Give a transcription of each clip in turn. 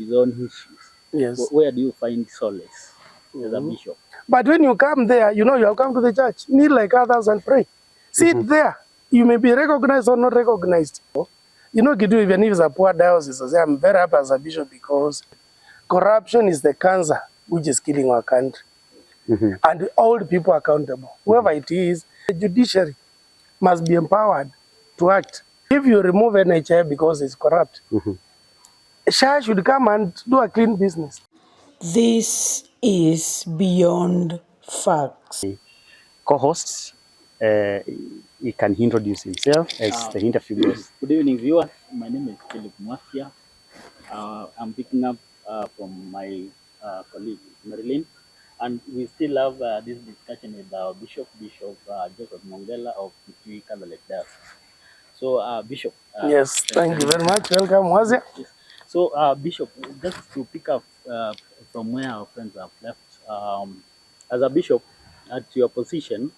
his own issues. Yes. Where do you find solace as a bishop? But when you come there, you know, you have come to the church, kneel like others and pray. Sit there. You may be recognized or not recognized. You know, Kidu, even if it's a poor diocese, I say I'm very happy as a bishop because corruption is the cancer which is killing our country. And hold people accountable. Whoever it is, the judiciary must be empowered to act. If you remove NHI because it's corrupt, SHA should come and do a clean business. This is Beyond Facts. Co-host, he can introduce himself as the interview goes. Good evening, viewers. My name is Philip Mwongela. I'm picking up from my colleague Marilyn, and we still have this discussion with our Bishop Joseph Mwongela of the Catholic Diocese. So, Bishop. Yes, thank you very much. Welcome, Mwazia. Yes. So, Bishop, just to pick up from where our friends have left, as a bishop, at your position,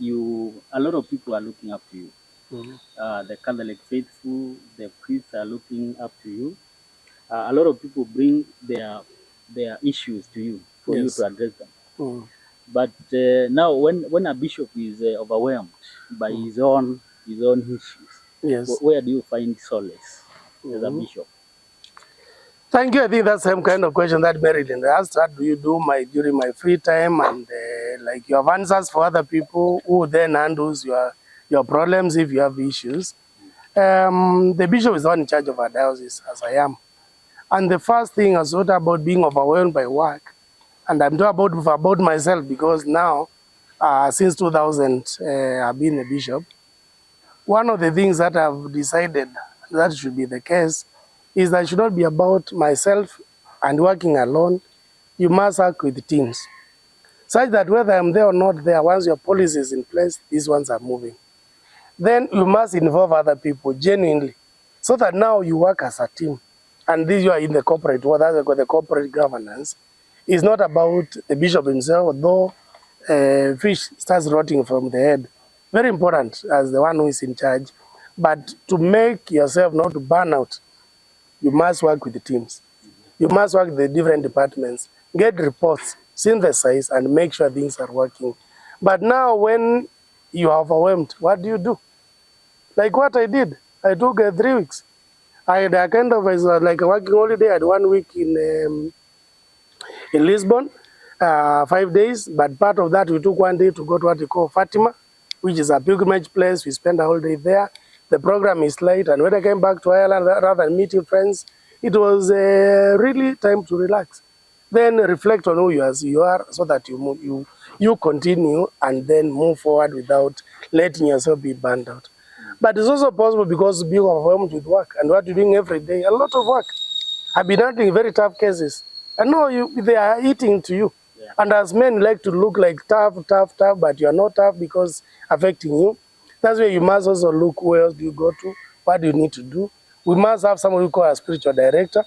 a lot of people are looking up to you. The Catholic faithful, the priests are looking up to you. A lot of people bring their issues to you for you to address them. But now, when a bishop is overwhelmed by his own issues, where do you find solace as a bishop? Thank you. I think that's the same kind of question that Marilyn asked. What do you do during my free time? And like you have answers for other people who then handles your problems if you have issues. The bishop is not in charge of our diocese, as I am. And the first thing is not about being overwhelmed by work. And I'm talking about myself because now, since 2000, I've been a bishop. One of the things that I've decided that should be the case is that it should not be about myself and working alone. You must work with teams, such that whether I'm there or not there, once your policy is in place, these ones are moving. Then you must involve other people genuinely, so that now you work as a team. And this you are in the corporate world, that's the corporate governance. It's not about the bishop himself, though fish starts rotting from the head. Very important as the one who is in charge. But to make yourself not to burn out, you must work with the teams. You must work with the different departments, get reports, synthesize, and make sure things are working. But now when you are overwhelmed, what do? Like what I did. I took 3 weeks. I had a kind of like a working holiday. I had 1 week in Lisbon, 5 days. But part of that, we took 1 day to go to what we call Fatima, which is a pilgrimage place. We spent a whole day there. The program is late. And when I came back to Ireland, rather than meeting friends, it was really time to relax. Then reflect on who you are so that you continue and then move forward without letting yourself be burned out. But it's also possible because being overwhelmed with work and what you're doing every day, a lot of work. I've been handling very tough cases. I know they are eating to you. Yeah. And as men like to look like tough, but you are not tough because affecting you. That's where you must also look where else do you go to, what do you need to do. We must have someone we call a spiritual director.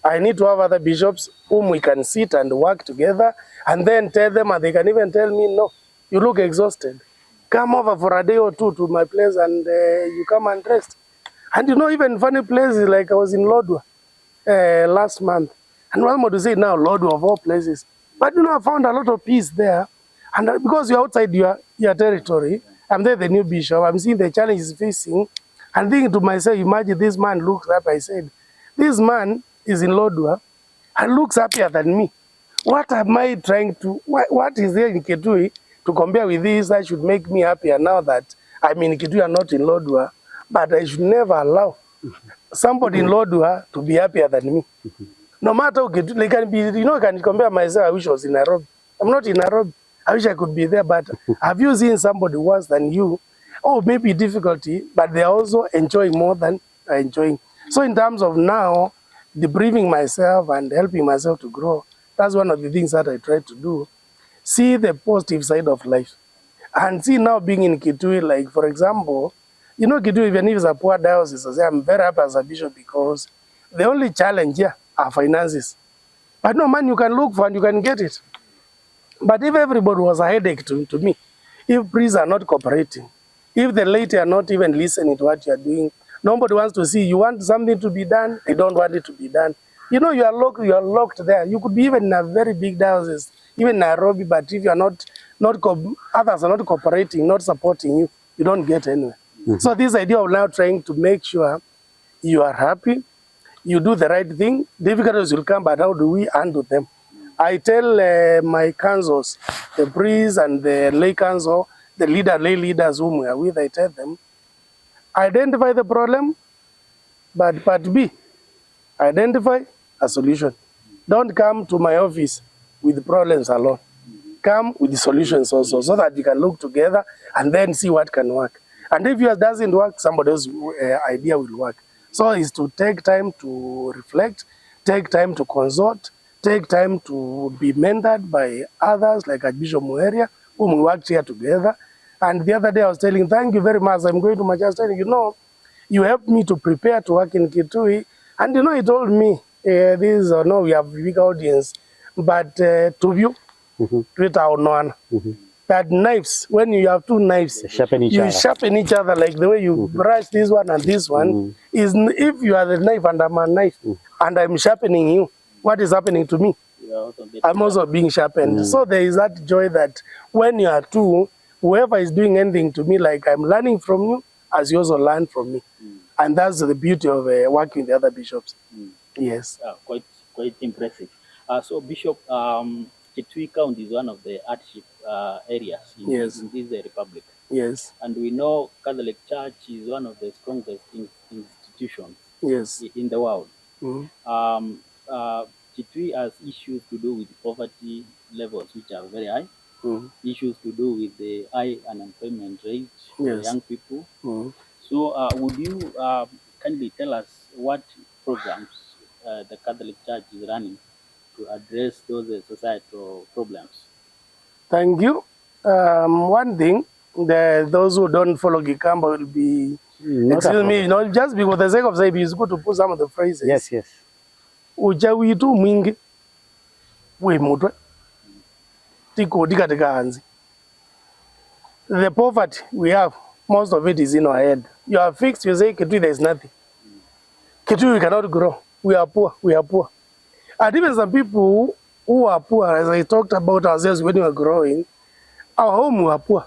I need to have other bishops whom we can sit and work together and then tell them, and they can even tell me, no, you look exhausted. Come over for a day or two to my place and you come and rest. And you know, even funny places, like I was in Lodwar last month. And one more to say now, Lodwar of all places. But you know, I found a lot of peace there. And because you're outside your territory, I'm there, the new bishop, I'm seeing the challenges facing. And thinking to myself, imagine this man looks up. I said, this man is in Lodwar and looks happier than me. What am I trying to, what is there in Kitui to compare with this that should make me happier now that I'm in Kitui and not in Lodwar? But I should never allow somebody in Lodwar to be happier than me. No matter how Kitui, like can be, you know, I can compare myself. I wish I was in Nairobi. I'm not in Nairobi. I wish I could be there, but have you seen somebody worse than you? Oh, maybe difficulty, but they're also enjoying more than enjoying. So in terms of now, debriefing myself and helping myself to grow, that's one of the things that I try to do. See the positive side of life. And see now being in Kitui, like for example, you know Kitui, even if it's a poor diocese, I say I'm very happy as a bishop because the only challenge here are finances. But no, man, you can look for and you can get it. But if everybody was a headache to me, if priests are not cooperating, if the laity are not even listening to what you are doing, nobody wants to see. You want something to be done, they don't want it to be done. You know, you are locked there. You could be even in a very big diocese, even Nairobi, but if you are others are not cooperating, not supporting you, you don't get anywhere. So this idea of now trying to make sure you are happy, you do the right thing, difficulties will come, but how do we handle them? I tell my councils, the priests and the lay council, the lay leaders whom we are with, I tell them, identify the problem, but part B, identify a solution. Don't come to my office with problems alone. Come with the solutions also, so that you can look together and then see what can work. And if yours doesn't work, somebody else's idea will work. So it's to take time to reflect, take time to consult, take time to be mentored by others like Archbishop Mwongela, whom we worked here together. And the other day I was telling, thank you very much. I'm going to my church telling, you know, you helped me to prepare to work in Kitui. And you know, he told me, this or no, we have a big audience, but to you, that knives, when you have two knives, you sharpen each other like the way you brush this one and this one. Is if you are the knife and I'm a knife and I'm sharpening you, what is happening to me? I'm also being sharpened. So there is that joy that when you are two, whoever is doing anything to me, like I'm learning from you, as you also learn from me. And that's the beauty of working with the other bishops. Yes. Quite impressive. So Bishop, Kitui County is one of the hardship areas in this republic. Yes. And we know Catholic Church is one of the strongest institutions in the world. Kitui has issues to do with poverty levels, which are very high. Issues to do with the high unemployment rate for young people. So would you kindly tell us what programs the Catholic Church is running to address those societal problems? Thank you. One thing, those who don't follow Gikamba will be, excuse me, you know, just because the sake of saying, it's good to put some of the phrases. Yes, yes. Uchawitu mwingi we mutwe tiko katika hanzi. The poverty we have, most of it is in our head. You are fixed, you say, Kitui, there is nothing. Kitui, we cannot grow. We are poor, we are poor. And even some people who are poor, as I talked about ourselves when we were growing, our home we are poor.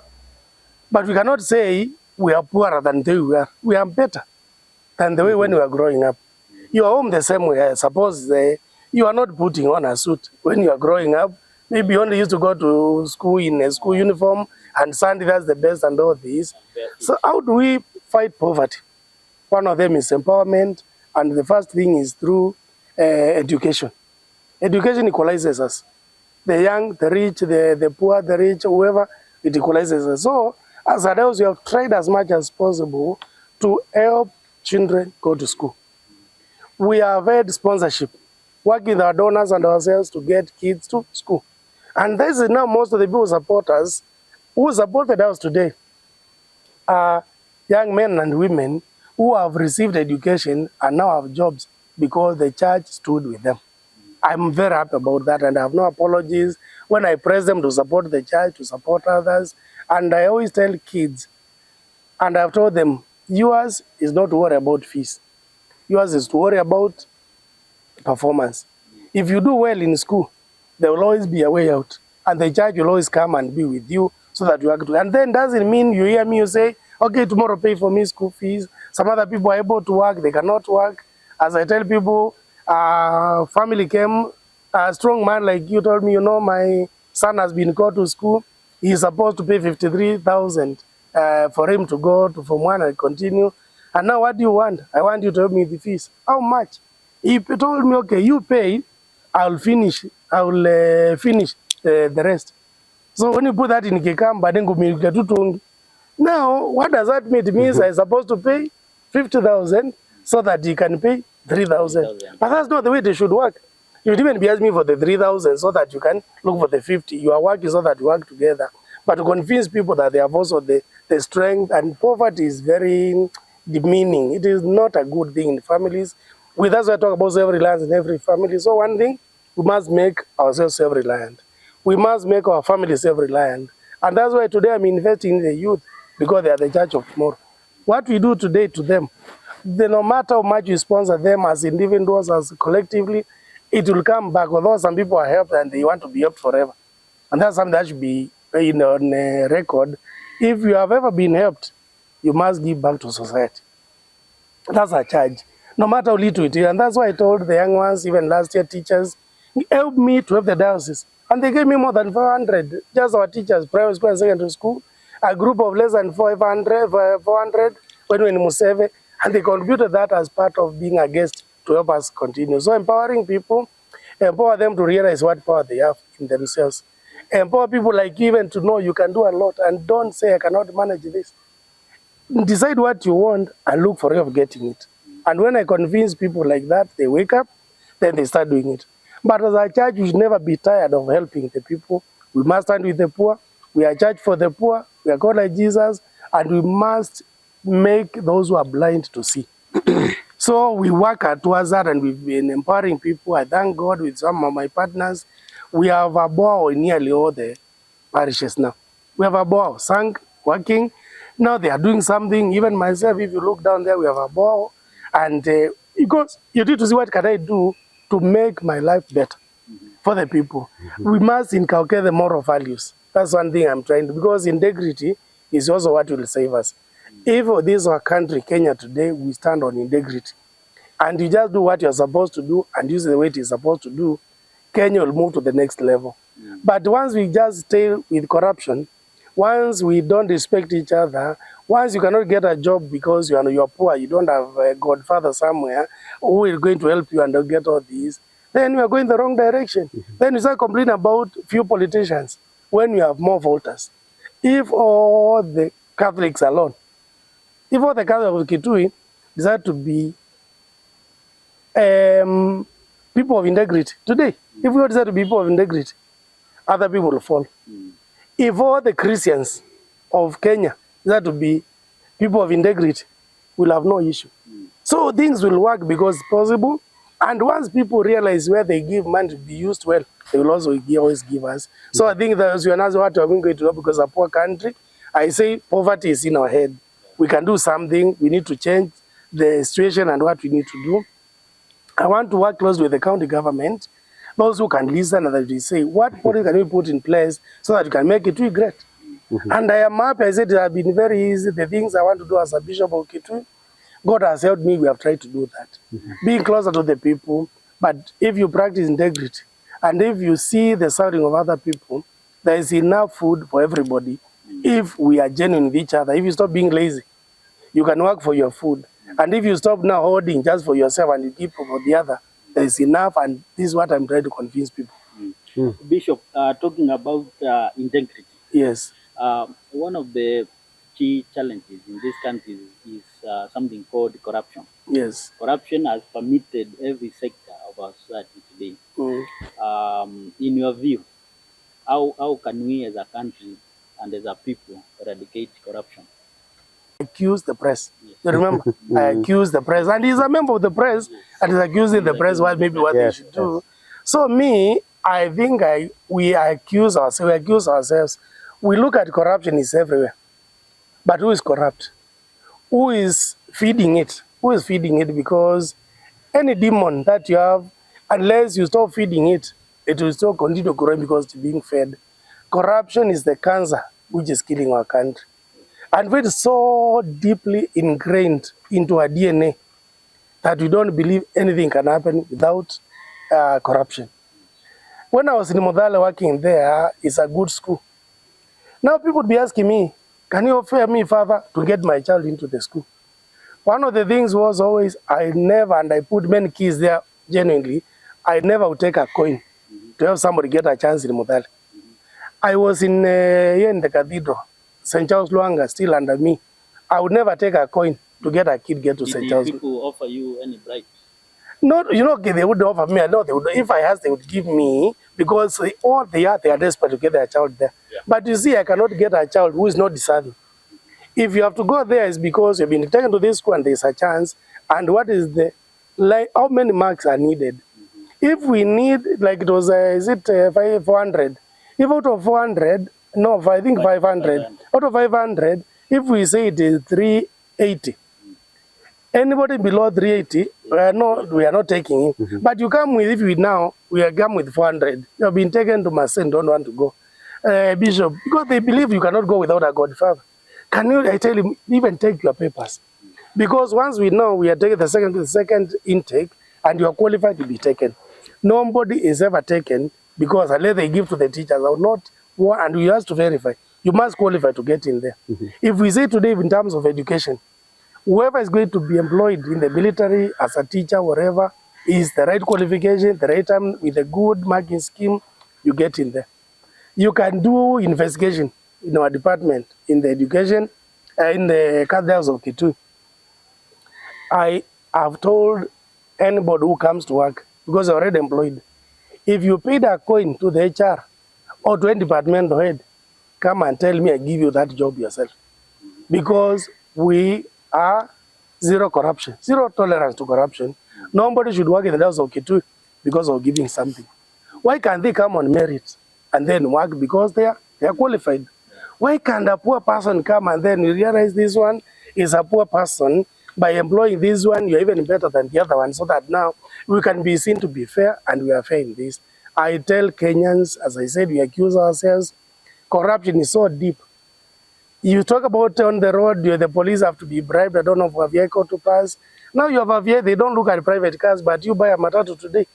But we cannot say we are poorer than they were. We are better than the way when we were growing up. You are home the same way. Suppose you are not putting on a suit when you are growing up. Maybe you only used to go to school in a school uniform and Sunday that's the best and all this. So how do we fight poverty? One of them is empowerment, and the first thing is through education. Education equalizes us. The young, the rich, the poor, the rich, whoever, it equalizes us. So as adults, we have tried as much as possible to help children go to school. We have had sponsorship, working with our donors and ourselves to get kids to school. And this is now most of the people supporters who supported us today are young men and women who have received education and now have jobs because the church stood with them. I'm very happy about that, and I have no apologies when I press them to support the church, to support others. And I always tell kids, and I've told them, yours is not to worry about fees. Yours is to worry about performance. If you do well in school, there will always be a way out. And the church will always come and be with you so that you are good. And then doesn't mean you hear me, you say, okay, tomorrow pay for me school fees. Some other people are able to work, they cannot work. As I tell people, family came, a strong man like you told me, you know, my son has been called to school. He's supposed to pay 53,000 for him to go to Form 1 and continue. And now what do you want? I want you to help me with the fees. How much? He told me, okay, you pay, I'll finish the rest. So when you put that in Kikamba, then now, what does that mean? It means I'm supposed to pay 50,000 so that he can pay 3,000. But that's not the way they should work. You would even be asking me for the 3,000 so that you can look for the 50. You are working so that you work together. But to convince people that they have also the strength, and poverty is very demeaning. It is not a good thing in families. With us, I talk about self-reliance in every family. So one thing, we must make ourselves self-reliant. We must make our family self-reliant. And that's why today I'm investing in the youth, because they are the church of tomorrow. What we do today to them, no matter how much you sponsor them as individuals, as collectively, it will come back. Although some people are helped and they want to be helped forever. And that's something that should be on a record. If you have ever been helped, you must give back to society. That's a charge, no matter how little it is. And that's why I told the young ones, even last year teachers, help me to help the diocese. And they gave me more than 400, just our teachers, primary school and secondary school, a group of less than 400 when we were in Museve, and they contributed that as part of being a guest to help us continue. So empowering people, empower them to realize what power they have in themselves. Empower people like you even to know you can do a lot, and don't say, I cannot manage this. Decide what you want and look for a way of getting it. And when I convince people like that, they wake up, then they start doing it. But as a church, we should never be tired of helping the people. We must stand with the poor. We are church for the poor. We are called like Jesus. And we must make those who are blind to see. So we work towards that, and we've been empowering people. I thank God with some of my partners. We have a bore in nearly all the parishes now. We have a bore, sunk, working. Now they are doing something. Even myself, if you look down there, we have a bore. And because you need to see what can I do to make my life better for the people. We must inculcate the moral values. That's one thing I'm trying to, because integrity is also what will save us. If this is our country, Kenya today, we stand on integrity. And you just do what you're supposed to do and use the way it is supposed to do, Kenya will move to the next level. But once we just stay with corruption, once we don't respect each other, once you cannot get a job because you're poor, you don't have a godfather somewhere who is going to help you and get all these, then we are going the wrong direction. Then we start complaining about few politicians when we have more voters. If all the Catholics alone, if all the Catholics of Kitui decide to be people of integrity today, if we all decide to be people of integrity, other people will fall. If all the Christians of Kenya decide to be people of integrity, we'll have no issue. So things will work because it's possible. And once people realize where they give money to be used well, they will also always give us. So I think that you another what we're going to do, because a poor country, I say poverty is in our head. We can do something. We need to change the situation and what we need to do. I want to work closely with the county government, those who can listen and that we say, what policy can we put in place so that we can make Kitui great? And I am happy. I said it has been very easy. The things I want to do as a bishop of Kitui, God has helped me. We have tried to do that. Being closer to the people. But if you practice integrity and if you see the suffering of other people, there is enough food for everybody. If we are genuine with each other, if you stop being lazy, you can work for your food. And if you stop now holding just for yourself and you give for the other, there is enough. And this is what I'm trying to convince people. Bishop, talking about integrity. Yes. One of the key challenges in this country is something called corruption. Yes. Corruption has permitted every sector of our society today. In your view, how can we as a country and as a people eradicate corruption? Accuse the press. You remember? I accuse the press. And he's a member of the press and he's accusing the press what they should do. So me, I think we accuse ourselves. We look at corruption is everywhere. But who is corrupt? Who is feeding it? Who is feeding it? Because any demon that you have, unless you stop feeding it, it will still continue growing because it's being fed. Corruption is the cancer which is killing our country. And it's so deeply ingrained into our DNA that we don't believe anything can happen without corruption. When I was in Mwongela working there, it's a good school. Now people would be asking me, can you offer me, Father, to get my child into the school? One of the things was always, I never, and I put many keys there genuinely, I never would take a coin to have somebody get a chance in Mwongela. I was in here in the cathedral, St. Charles Luanga, still under me. I would never take a coin to get a kid get to St. Charles. Did people offer you any bribes? No, they would offer me. I know they would. If I asked, they would give me, because they are desperate to get their child there. Yeah. But you see, I cannot get a child who is not deserving. If you have to go there, it's because you've been taken to this school and there's a chance. And what is how many marks are needed? If we need, like it was, 400? If out of 400, no, I think 500. Out of 500, if we say it is 380, Anybody below 380, we are not taking him. But you come with, if we now, we are come with 400. You have been taken to Masen, don't want to go. Bishop, because they believe you cannot go without a godfather. Can you, I tell him, even take your papers? Because once we know we are taking the second intake and you are qualified to be taken, nobody is ever taken because unless they give to the teachers or not, and we have to verify. You must qualify to get in there. If we say today in terms of education, whoever is going to be employed in the military as a teacher, whatever, is the right qualification, the right time with a good marking scheme, you get in there. You can do investigation in our department, in the education, in the cadres of Kitui. I have told anybody who comes to work, because they're already employed, if you paid a coin to the HR or to any departmental head, come and tell me I give you that job yourself. Because we are zero corruption, zero tolerance to corruption. Nobody should work in the house of Kitui because of giving something. Why can't they come on merit and then work because they are qualified? Why can't a poor person come and then you realize this one is a poor person, by employing this one, you're even better than the other one, so that now we can be seen to be fair, and we are fair in this. I tell Kenyans, as I said, we accuse ourselves, corruption is so deep. You talk about on the road, the police have to be bribed, I don't know, for a vehicle to pass. Now you have a vehicle, they don't look at private cars, but you buy a matatu today.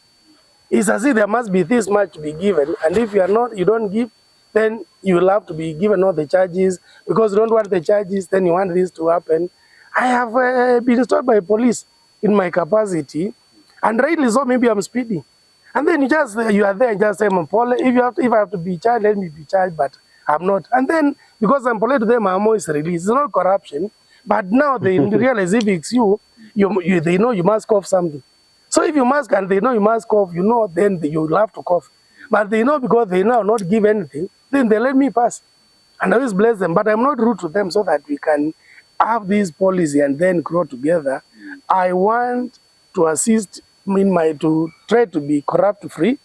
It's as if there must be this much to be given, and if you are not, you don't give, then you will have to be given all the charges. Because you don't want the charges, then you want this to happen. I have been stopped by police in my capacity, and rightly so, maybe I'm speeding. And then you are there and just say, Paul, if I have to be charged, let me be charged, but I'm not. And then, because I'm polite to them, I'm always released. It's not corruption, but now they realize if it's you, they know you must cough something. So if you must, and they know you must cough, then you'll have to cough. But they know, because they now not give anything, then they let me pass. And I always bless them, but I'm not rude to them, so that we can have this policy and then grow together. I want to assist to try to be corrupt free.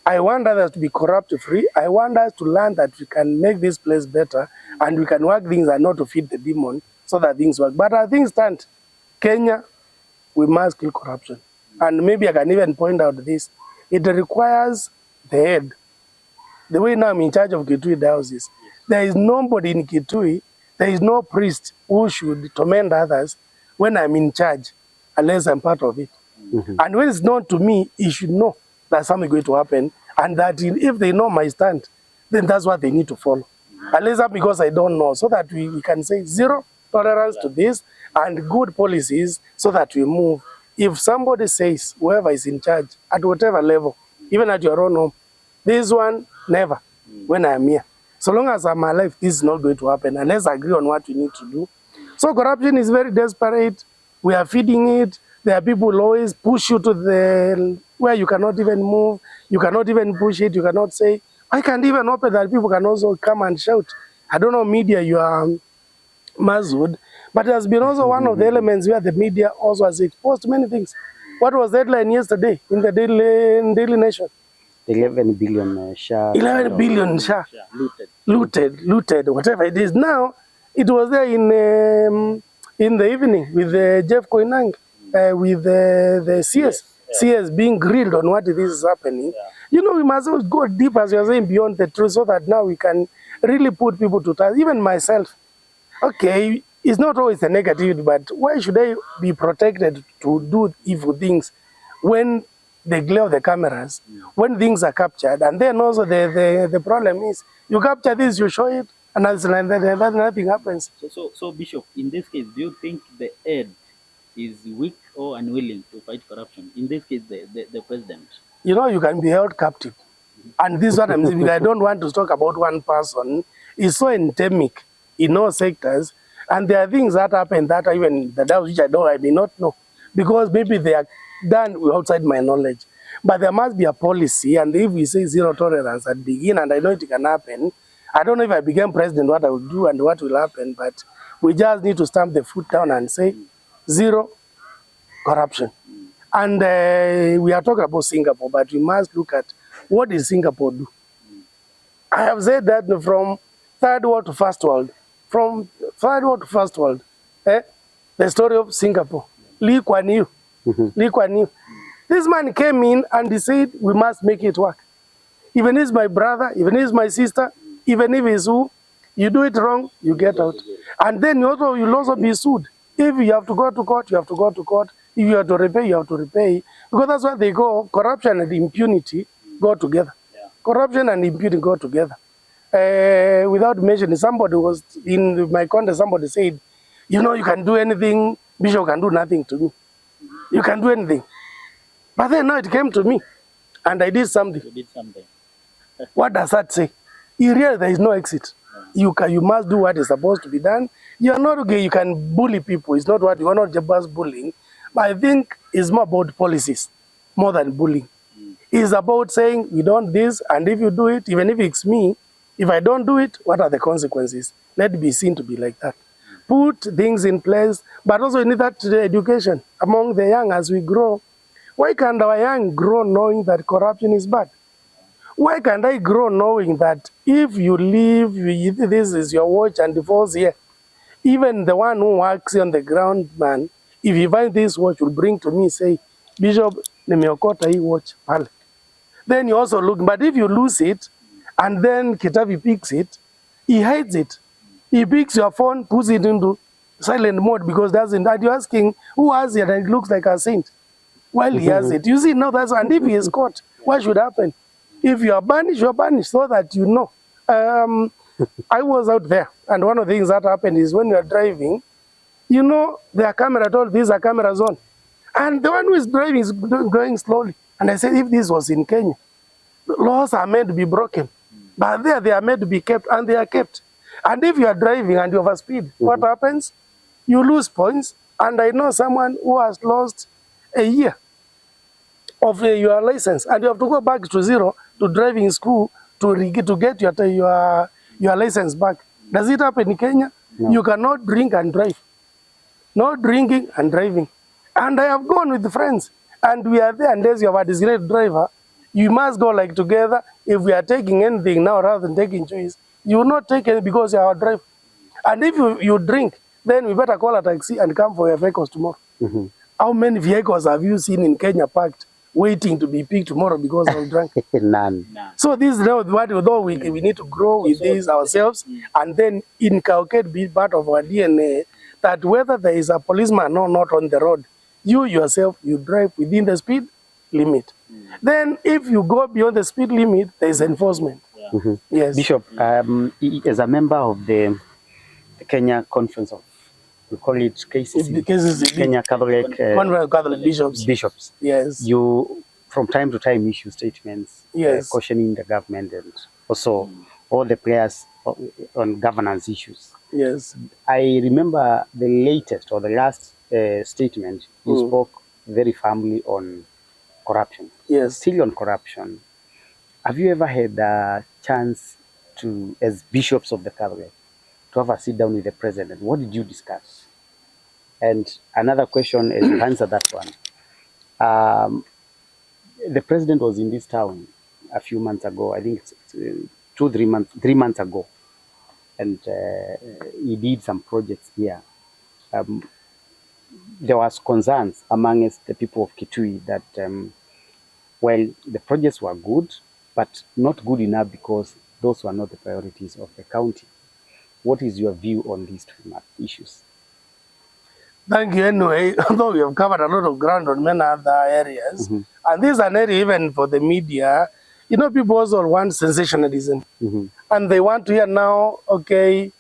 I want others to be corrupt free. I want us to learn that we can make this place better and we can work things and not to feed the demon, so that things work. But as things stand, Kenya, we must kill corruption. And maybe I can even point out this. It requires the head. The way now I'm in charge of Kitui Diocese, there is nobody in Kitui, there is no priest who should torment others when I'm in charge, unless I'm part of it. And when it's known to me, he should know that something is going to happen, and that if they know my stand, then that's what they need to follow. Unless that's because I don't know, so that we can say zero tolerance to this and good policies, so that we move. If somebody says, whoever is in charge, at whatever level, even at your own home, this one, never, when I'm here. So long as I'm alive, this is not going to happen, and let's agree on what we need to do. So corruption is very desperate. We are feeding it. There are people who always push you to where you cannot even move. You cannot even push it. You cannot say, I can't even open that. People can also come and shout. I don't know, media, you are Mazud, but it has been also one of the elements where the media also has exposed many things. What was the headline yesterday in the Daily Nation? 11 billion SHA. 11 billion SHA. Looted, whatever it is. Now, it was there in the evening with Jeff Koinange, with the CS. CS being grilled on what this is happening. We must always go deep, as you are saying, beyond the truth, so that now we can really put people to task. Even myself, okay, it's not always a negative, but why should I be protected to do evil things when the glare of the cameras, when things are captured? And then also the problem is, you capture this, you show it, and nothing happens. So Bishop, in this case, do you think the head is weak or unwilling to fight corruption? In this case, the president. You can be held captive. And this is what I'm saying. I don't want to talk about one person. It's so endemic in all sectors. And there are things that happen that even the doubts which I may not know, because maybe they are done outside my knowledge. But there must be a policy, and if we say zero tolerance at the beginning, and I know it can happen, I don't know if I become president what I will do and what will happen, but we just need to stamp the foot down and say zero corruption. And we are talking about Singapore, but we must look at what did Singapore do. I have said that from third world to first world, from third world to first world, the story of Singapore. Lee Kuan Yew. Lee Kuan Yew. This man came in and he said, we must make it work. Even if he's my brother, even if he's my sister, even if he's who, you do it wrong, you get out. And then you'll also be sued. If you have to go to court, you have to go to court. If you have to repay, you have to repay. Because that's why they go, corruption and impunity go together. Yeah. Corruption and impunity go together. Without mentioning, somebody was, in my context, somebody said, you know, you can do anything, Bishop can do nothing to me. You can do anything. But then now it came to me, and I did something. You did something. What does that say? You realize there is no exit. You must do what is supposed to be done. You are not okay. You can bully people. It's not what you are not just bullying. But I think it's more about policies more than bullying. It's about saying we don't this, and if you do it, even if it's me, if I don't do it, what are the consequences? Let it be seen to be like that. Put things in place, but also you need that education among the young as we grow. Why can't our young grow knowing that corruption is bad? Why can't I grow knowing that if you leave, this is your watch and divorce here, even the one who works on the ground, man, if you find this watch, will bring to me, say, Bishop, nimeokota hii watch pale. Then you also look, but if you lose it, and then Kitavi picks it, he hides it. He picks your phone, puts it into silent mode because that you're asking, who has it? And it looks like a saint. While he has it. You see, now that's, and if he is caught, what should happen? If you are banished, so that you know. I was out there, and one of the things that happened is when you are driving, you know, there are cameras, all these are cameras on. And the one who is driving is going slowly. And I said, if this was in Kenya, laws are meant to be broken. But there they are meant to be kept, and they are kept. And if you are driving and you overspeed, what happens? You lose points. And I know someone who has lost a year of your license, and you have to go back to zero to driving school to get your license back. Does it happen in Kenya? No. You cannot drink and drive. No drinking and driving. And I have gone with friends, and we are there, and as you have a designated driver, you must go like together. If we are taking anything now rather than taking choice, you will not take it because you are our driver. And if you drink, then we better call a taxi and come for your vehicles tomorrow. How many vehicles have you seen in Kenya parked waiting to be picked tomorrow because of drunk? None. So this is what we need to grow with this ourselves, and then inculcate, be part of our DNA, that whether there is a policeman or not on the road, you yourself, you drive within the speed limit. Then if you go beyond the speed limit, there is enforcement. Yes. Bishop, as a member of the Kenya Conference of, we call it KCC, Kenya Catholic Catholic bishops. Yes. You, from time to time, issue statements cautioning the government and also all the players on governance issues. Yes. I remember the latest or the last statement, you spoke very firmly on corruption. Yes. Still on corruption. Have you ever had a chance to, as bishops of the Catholic, to have a sit down with the president? What did you discuss? And another question, as you answer that one, the president was in this town a few months ago. I think it's 3 months ago, and he did some projects here. There was concerns amongst the people of Kitui that, well, the projects were good, but not good enough because those were not the priorities of the county. What is your view on these two issues? Thank you anyway. Although we have covered a lot of ground on many other areas, and this is an area even for the media, you know, people also want sensationalism. And they want to hear now, okay,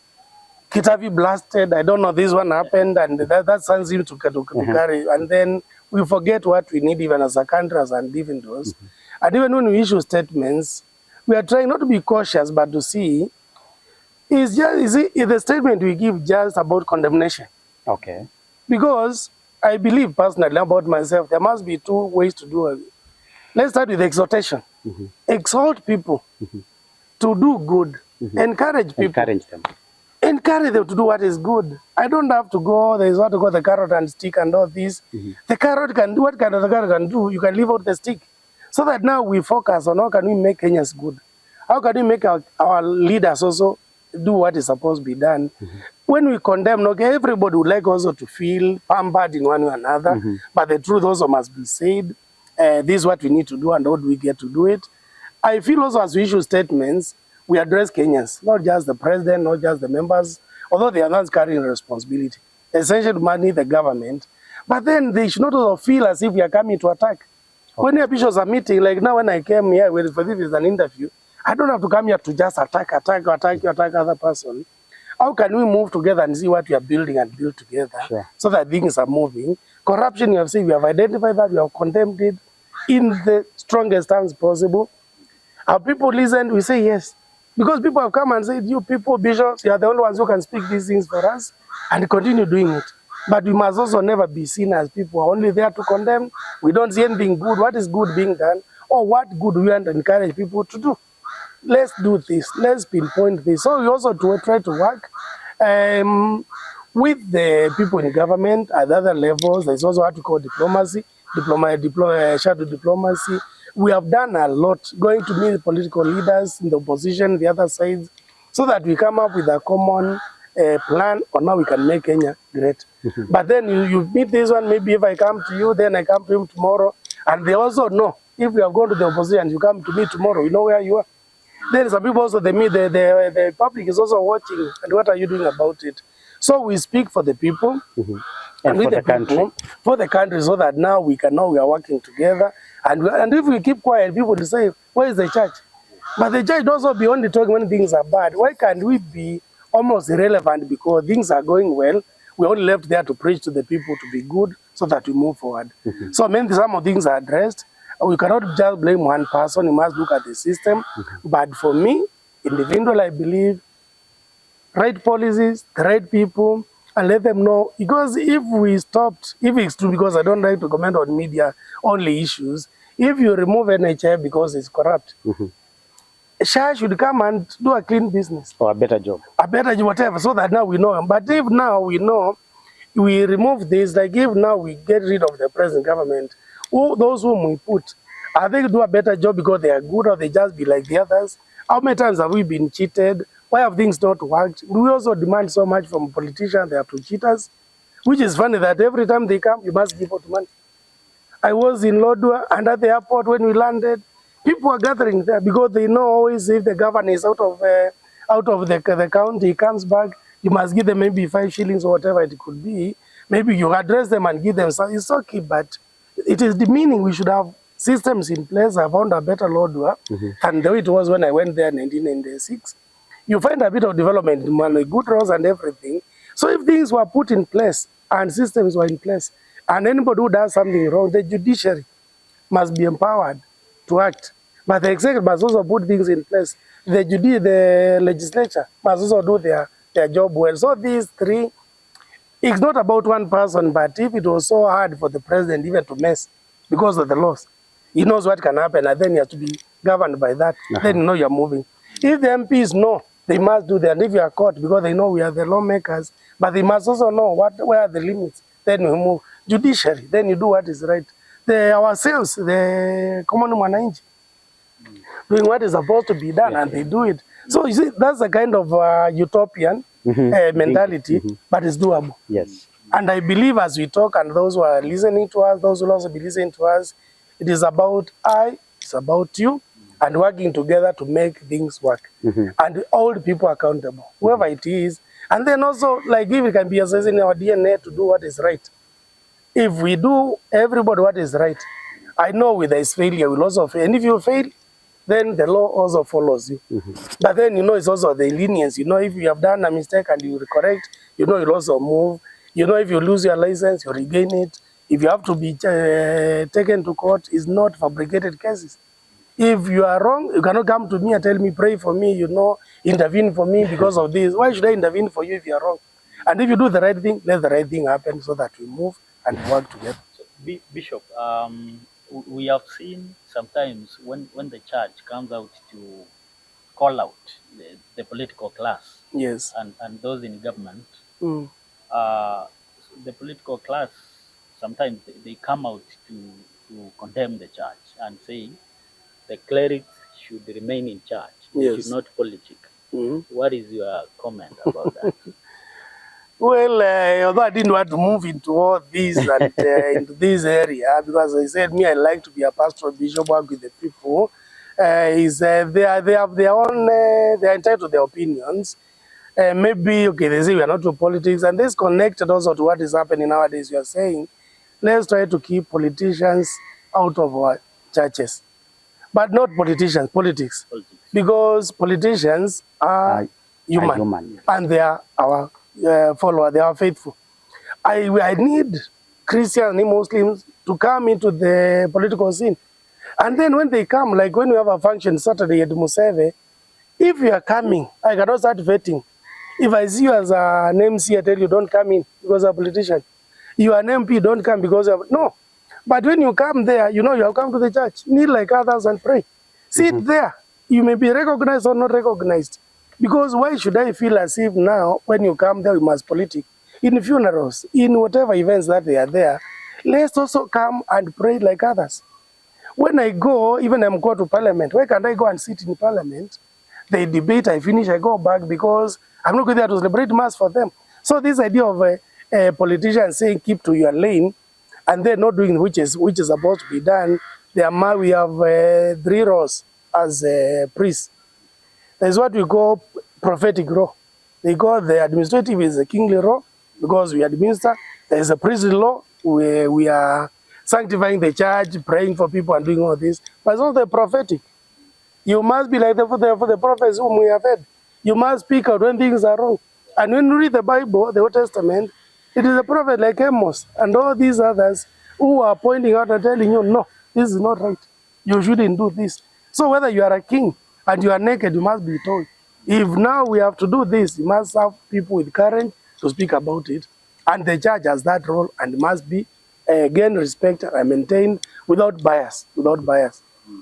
Kitavi blasted, I don't know, this one happened, and that sends him to carry. And then we forget what we need even as a country, as individuals. And even when we issue statements, we are trying not to be cautious, but to see, is the statement we give just about condemnation? Okay. Because I believe personally about myself, there must be two ways to do it. Let's start with exhortation. Exhort people to do good. Encourage people. Encourage them. Encourage them to do what is good. I don't have to go, there is what to go, the carrot and stick and all this. The carrot can do what kind of the carrot can do. You can leave out the stick. So that now we focus on how can we make Kenyans good. How can we make our leaders also do what is supposed to be done. When we condemn, okay, everybody would like also to feel pampered in one way or another, but the truth also must be said. This is what we need to do, and how do we get to do it? I feel also as we issue statements, we address Kenyans, not just the president, not just the members, although they are not carrying responsibility. Essentially, money the government, but then they should not also feel as if we are coming to attack. When your bishops are meeting, like now when I came here, for this is an interview, I don't have to come here to just attack other person. How can we move together and see what we are building and build together, Sure. so that things are moving? Corruption, you have seen, we have identified that, we have condemned it in the strongest terms possible. Have people listened? We say yes. Because people have come and said, you people, bishops, you are the only ones who can speak these things for us, and continue doing it. But we must also never be seen as people who are only there to condemn. We don't see anything good. What is good being done? Or what good we want to encourage people to do? Let's do this. Let's pinpoint this. So we also try to work with the people in government at other levels. There's also what we call diplomacy, shadow diplomacy. We have done a lot, going to meet political leaders in the opposition, the other sides, so that we come up with a common plan on how we can make Kenya great. But then you meet this one, maybe if I come to you, then I come to him tomorrow. And they also know, if we have gone to the opposition, you come to me tomorrow, you know where you are. Then some people also, the public is also watching, and what are you doing about it? So we speak for the people, And with for the country. for the country, so that now we are working together. And if we keep quiet, people will say, where is the church? But the church also be only talking when things are bad. Why can't we be almost irrelevant because things are going well? We're only left there to preach to the people to be good so that we move forward. So maybe some of things are addressed. We cannot just blame one person. We must look at the system. But for me, individual, I believe right policies, the right people, and let them know. Because if we stopped, if it's true, because I don't like to comment on media only issues, if you remove NHF because it's corrupt, Shah should come and do a clean business. Or a better job. A better job, whatever, so that now we know. But if now we know, we remove this, like if now we get rid of the present government, those whom we put, are they do a better job because they are good, or they just be like the others? How many times have we been cheated? Why have things not worked? We also demand so much from politicians, they are to cheaters, which is funny that every time they come, you must give out money. I was in Lodwar, and at the airport when we landed, people were gathering there because they know always if the governor is out of the county, he comes back, you must give them maybe 5 shillings or whatever it could be. Maybe you address them and give them some. It's okay, but it is demeaning. We should have systems in place. I found a better Lodwar than the way it was when I went there in 1996. You find a bit of development, good roads and everything. So if things were put in place and systems were in place, and anybody who does something wrong, the judiciary must be empowered to act. But the executive must also put things in place. The legislature must also do their job well. So these three, it's not about one person, but if it was so hard for the president even to mess because of the laws, he knows what can happen, and then he has to be governed by that. Then you know you're moving. If the MPs know, they must do that. And if you are caught, because they know we are the lawmakers, but they must also know where are the limits. Then we move. Judiciary, then you do what is right. Ourselves, the common mwananchi, doing what is supposed to be done, and they do it. So you see, that's a kind of utopian mentality, but it's doable. Yes. And I believe as we talk, and those who are listening to us, those who will also be listening to us, it is about it's about you, and working together to make things work. And hold people accountable, whoever it is. And then also, like if it can be assessed in our DNA to do what is right. If we do everybody what is right, I know with this failure will also fail. And if you fail, then the law also follows you. But then, you know, it's also the lenience. You know, if you have done a mistake and you correct, you know, you'll also move. You know, if you lose your license, you regain it. If you have to be taken to court, it's not fabricated cases. If you are wrong, you cannot come to me and tell me, pray for me, you know, intervene for me because of this. Why should I intervene for you if you are wrong? And if you do the right thing, let the right thing happen so that we move and work together. So, Bishop, we have seen sometimes when the church comes out to call out the political class, Yes. and those in government, Mm. the political class sometimes they come out to condemn the church and say the clerics should remain in charge. They should Yes. not politic. What is your comment about that? Well, although I didn't want to move into all these and into this area, because I said me, I like to be a pastoral bishop, work with the people. They have their own, they are entitled to their opinions. Maybe, okay, they say we are not to politics, and this connected also to what is happening nowadays. You are saying, let's try to keep politicians out of our churches, but not politicians, politics, Politics. because politicians are human, human. and they are our followers, they are faithful. I need Christians and Muslims to come into the political scene. And then when they come, like when we have a function Saturday at Museve, if you are coming, I cannot start vetting. If I see you as an MC, I tell you don't come in because you're a politician. You are an MP, don't come because you're... No. But when you come there, you know you have come to the church. Kneel like others and pray. Sit there. You may be recognized or not recognized. Because why should I feel as if now, when you come there, you must politic? In funerals, in whatever events that they are there, let's also come and pray like others. When I go, even I'm going to parliament, why can't I go and sit in parliament? They debate, I finish, I go back because I'm not going there to celebrate mass for them. So this idea of a politician saying keep to your lane and they're not doing which is supposed to be done, we have 3 roles as priests. There's what we call prophetic role. They call the administrative is a kingly role because we administer. There's a priestly law where we are sanctifying the church, praying for people and doing all this. But it's also the prophetic. You must be like for the prophets whom we have heard. You must speak out when things are wrong. And when you read the Bible, the Old Testament, it is a prophet like Amos and all these others who are pointing out and telling you, no, this is not right. You shouldn't do this. So whether you are a king and you are naked, you must be told. If now we have to do this, you must have people with courage to speak about it. And the church has that role and must be, again, respected and maintained without bias,